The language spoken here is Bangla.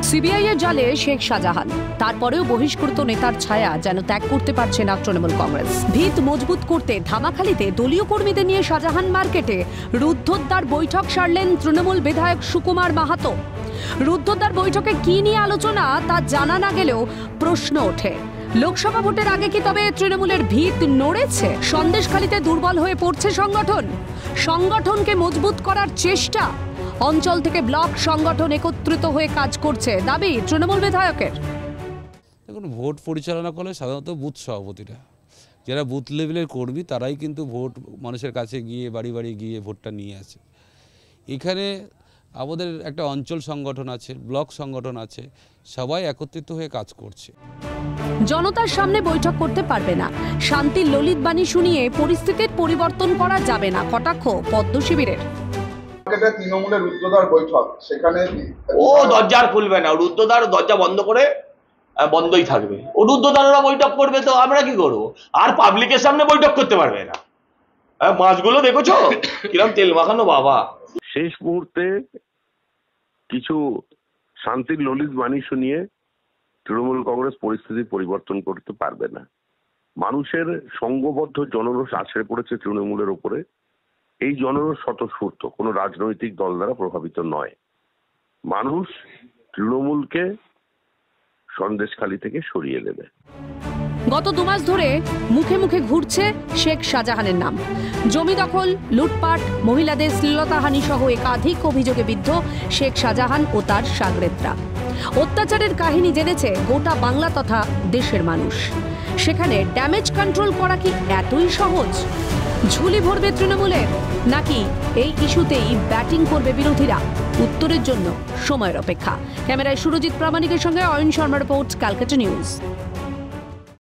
সিবিআই এর জালে শেখ শাহজাহান, তারপরেও বহিষ্কৃত নেতার ছায়া যেন ত্যাগ করতে পারছে না তৃণমূল কংগ্রেস। ভিত মজবুত করতে ধামাখালিতে দলীয় কর্মীদের নিয়ে শাহজাহান মার্কেটে রুদ্ধদ্বার বৈঠক সারলেন তৃণমূল বিধায়ক সুকুমার মাহাতো। রুদ্ধদ্বার বৈঠকে কি নিয়ে আলোচনা তা জানা না গেলেও প্রশ্ন ওঠে, লোকসভা ভোটের আগে কি তবে তৃণমূলের ভিত নড়েছে? সন্দেশখালিতে দুর্বল হয়ে পড়ছে সংগঠনকে মজবুত করার চেষ্টা। অঞ্চল থেকে ব্লক সংগঠন একত্রিত হয়ে কাজ করছে, দাবি তৃণমূল বিধায়কের। দেখুন, ভোট পরিচালনা করে সাধারণত বুথ সভাপতিরা, যারা বুথ লেভেলের কর্মী, তারাই কিন্তু ভোট মানুষের কাছে গিয়ে বাড়ি বাড়ি গিয়ে ভোটটা নিয়ে আসে। এখানে আমাদের একটা অঞ্চল সংগঠন আছে, ব্লক সংগঠন আছে, সবাই একত্রিত হয়ে কাজ করছে। জনতার সামনে বৈঠক করতে পারবে না, শান্তির ললিত বাণী শুনিয়ে পরিস্থিতির পরিবর্তন করা যাবে না, কটাক্ষ পদ্ম শিবিরের। তৃণমূলের রুদ্ধদ্বার বৈঠক, সেখানে ও দরজা খুলবে না, রুদ্ধদ্বার দরজা বন্ধ করে বন্ধই থাকবে। ও রুদ্ধদ্বাররা বৈঠক করবে, তো আমরা কি করবো? আর পাবলিকের সামনে বৈঠক করতে পারবে না। মাছগুলো দেখেছো কিরম তেল মাখানো বাবা। শেষ মুহূর্তে কিছু শান্তির ললিত বাণী শুনিয়ে তৃণমূল কংগ্রেস পরিস্থিতি পরিবর্তন করতে পারবে না। মানুষের সংঘবদ্ধ জনরোষ আছড়ে পড়েছে তৃণমূলের উপরে। এই জনরোষ স্বতঃস্ফূর্ত, কোনো রাজনৈতিক দল দ্বারা প্রভাবিত নয়। মানুষ তৃণমূলকে সন্দেশখালি থেকে সরিয়ে দেবে। গত 2 মাস ধরে মুখে মুখে ঘুরছে শেখ শাহজাহানের নাম। জমি দখল, লুটপাট, মহিলাদের শ্লীলতাহানি সহ একাধিক অভিযোগে বিদ্ধ শেখ শাহজাহান ও তার শাগরেদরা। অত্যাচারের কাহিনী জেনেছে গোটা বাংলা তথা দেশের মানুষ। সেখানে ড্যামেজ কন্ট্রোল করা কি এতই সহজ? ঝুলি ভরবে তৃণমূলের, নাকি এই ইস্যুতেই ব্যাটিং করবে বিরোধীরা? উত্তরের জন্য সময়ের অপেক্ষা। ক্যামেরায় সুরজিৎ প্রামাণিকের সঙ্গে অয়ন শর্মা, রিপোর্ট, ক্যালকাটা নিউজ।